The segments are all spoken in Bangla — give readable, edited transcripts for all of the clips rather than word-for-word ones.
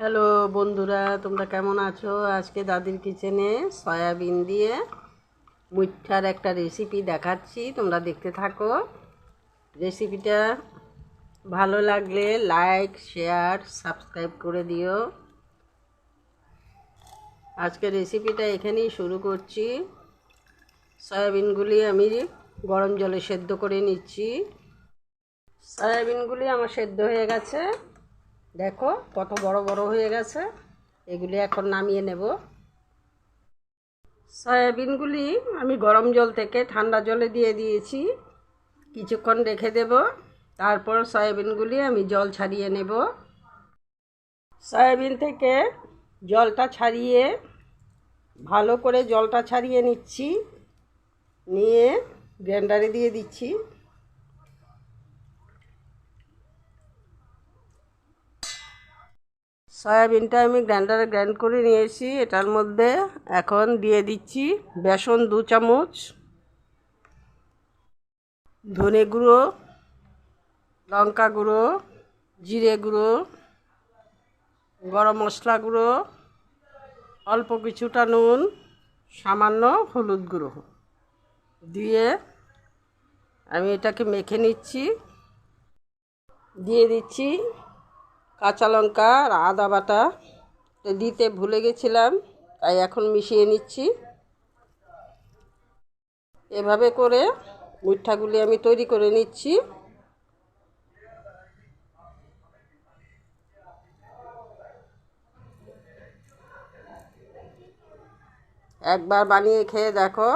হ্যালো বন্ধুরা, তোমরা কেমন আছো? আজকে দাদির কিচেনে সয়াবিন দিয়ে মুইঠার একটা রেসিপি দেখাচ্ছি, তোমরা দেখতে থাকো। রেসিপিটা ভালো লাগলে লাইক, শেয়ার, সাবস্ক্রাইব করে দিও। আজকে রেসিপিটা এখানেই শুরু করছি। সয়াবিনগুলি আমি গরম জলে সেদ্ধ করে নিচ্ছি। সয়াবিনগুলি আমার সেদ্ধ হয়ে গেছে, দেখো কত বড় বড় হয়ে গেছে। এগুলি এখন নামিয়ে নেব। সয়াবিনগুলি আমি গরম জল থেকে ঠান্ডা জলে দিয়ে দিয়েছি, কিছুক্ষণ রেখে দেব। তারপর সয়াবিনগুলি আমি জল ছাড়িয়ে নেব। সয়াবিন থেকে জলটা ছাড়িয়ে ভালো করে জলটা ছাড়িয়ে নিচ্ছি, নিয়ে গ্রাইন্ডারে দিয়ে দিচ্ছি। সয়াবিনটা আমি গ্রাইন্ডারে গ্রাইন্ড করে নিয়েছি। এটার মধ্যে এখন দিয়ে দিচ্ছি বেসন 2 চামচ, ধনে গুঁড়ো, লঙ্কা গুঁড়ো, জিরে গুঁড়ো, গরম মশলা গুঁড়ো, অল্প কিছুটা নুন, সামান্য হলুদ গুঁড়ো দিয়ে আমি এটাকে মেখে নিচ্ছি। দিয়ে দিচ্ছি কাঁচা লঙ্কা আর আদা বাটা, দিতে ভুলে গেছিলাম, তাই এখন মিশিয়ে নিচ্ছি। এভাবে করে মুইঠাগুলি আমি তৈরি করে নিচ্ছি। একবার বানিয়ে খেয়ে দেখো।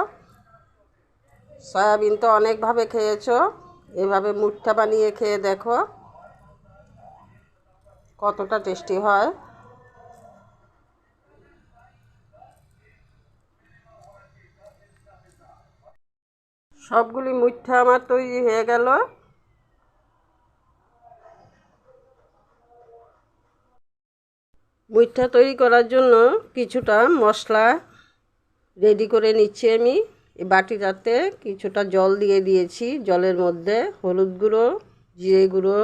সয়াবিন তো অনেকভাবে খেয়েছো, এভাবে মুঠা বানিয়ে খেয়ে দেখো কতটা টেস্টি হয়। সবগুলি মুঠা আমার তৈরি হয়ে গেল। মুঠা তৈরি করার জন্য কিছুটা মশলা রেডি করে নিচ্ছি আমি। এই বাটিটাতে কিছুটা জল দিয়ে দিয়েছি, জলের মধ্যে হলুদ গুঁড়ো, জিরে গুঁড়ো,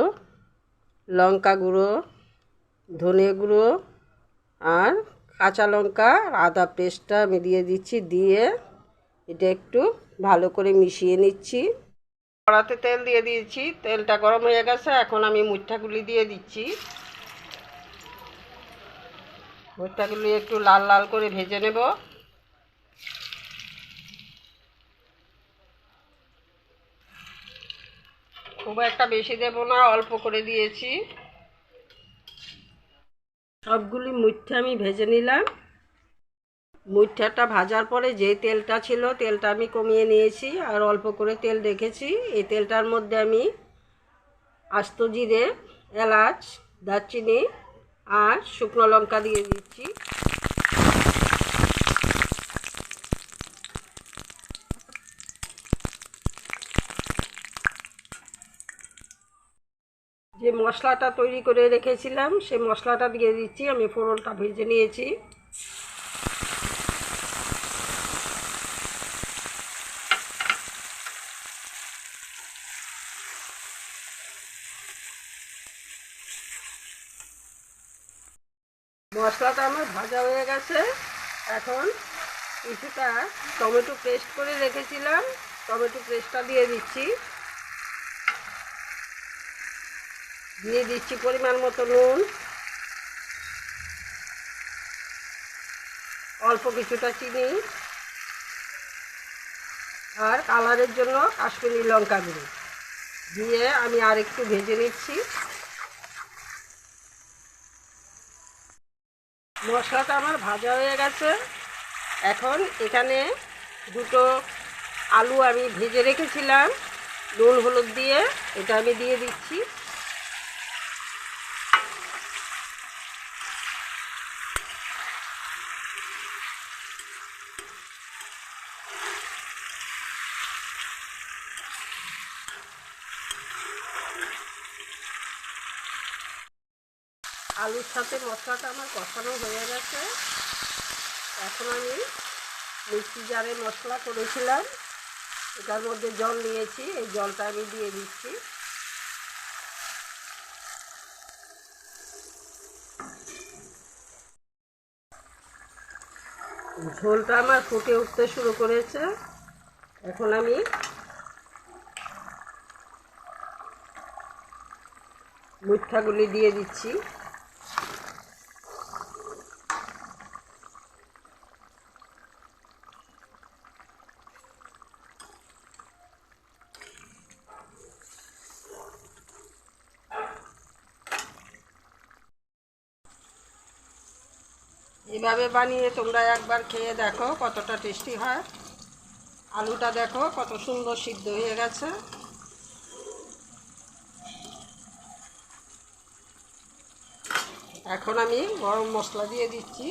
লঙ্কা গুঁড়ো, ধনে গুঁড়ো আর কাঁচা লঙ্কা আর আদা পেস্টটা আমি দিয়ে দিচ্ছি। দিয়ে এটা একটু ভালো করে মিশিয়ে নিচ্ছি। কড়াতে তেল দিয়ে দিয়েছি, তেলটা গরম হয়ে গেছে। এখন আমি মুঠাগুলি দিয়ে দিচ্ছি। মুঠাগুলি একটু লাল লাল করে ভেজে নেব। খুব একটা বেশি দেব না, অল্প করে দিয়েছি। সবগুলি মুঠা আমি ভেজে নিলাম। মুঠাটা ভাজার পরে যে তেলটা ছিল, তেলটা আমি কমিয়ে নিয়েছি আর অল্প করে তেল রেখেছি। এই তেলটার মধ্যে আমি আস্ত জিরে, এলাচ, দারচিনি আর শুকনো লঙ্কা দিয়ে দিচ্ছি। যে মশলাটা তৈরি করে রেখেছিলাম সেই মশলাটা দিয়ে দিচ্ছি। আমি ফোড়নটা ভেজে নিয়েছি। মশলাটা আমার ভাজা হয়ে গেছে। এখন কিছুটা টমেটো পেস্ট করে রেখেছিলাম, টমেটো পেস্টটা দিয়ে দিচ্ছি। দিয়ে দিচ্ছি পরিমাণ মতো নুন, অল্প কিছুটা চিনি আর কালারের জন্য কাশ্মীরি লঙ্কা গুঁড়ো দিয়ে আমি আর একটু ভেজে নিচ্ছি। মশলাটা আমার ভাজা হয়ে গেছে। এখন এখানে দুটো আলু আমি ভেজে রেখেছিলাম নুন হলুদ দিয়ে, এটা আমি দিয়ে দিচ্ছি। আলুর সাথে মশলাটা আমার কষানো হয়ে গেছে। এখন আমি মিক্সি জারে মশলা করেছিলাম, এটার মধ্যে জল নিয়েছি, এই জলটা আমি দিয়ে দিচ্ছি। ঝোলটা আমার ফুটে উঠতে শুরু করেছে। এখন আমি মুঠাগুলি দিয়ে দিচ্ছি। এভাবে বানিয়ে তোমরা একবার খেয়ে দেখো কতটা টেস্টি হয়। আলুটা দেখো কত সুন্দর সিদ্ধ হয়ে গেছে। এখন আমি গরম মশলা দিয়ে দিচ্ছি,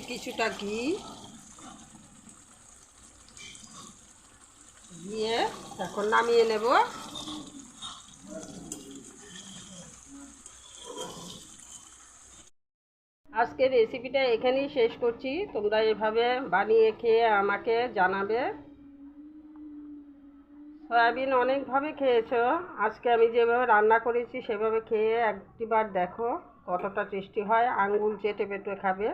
কিছুটা ঘি, দিয়ে এখন নামিয়ে নেব। আজকের রেসিপিটা এখানেই শেষ করছি। তোমরা এভাবে বানিয়ে খেয়ে আমাকে জানাবে। সয়াবিন অনেকভাবে খেয়েছো, আজকে আমি যেভাবে রান্না করেছি সেভাবে খেয়ে একবার দেখো কতটা টেস্টি হয়, আঙ্গুল চেটে পেটে খাবে।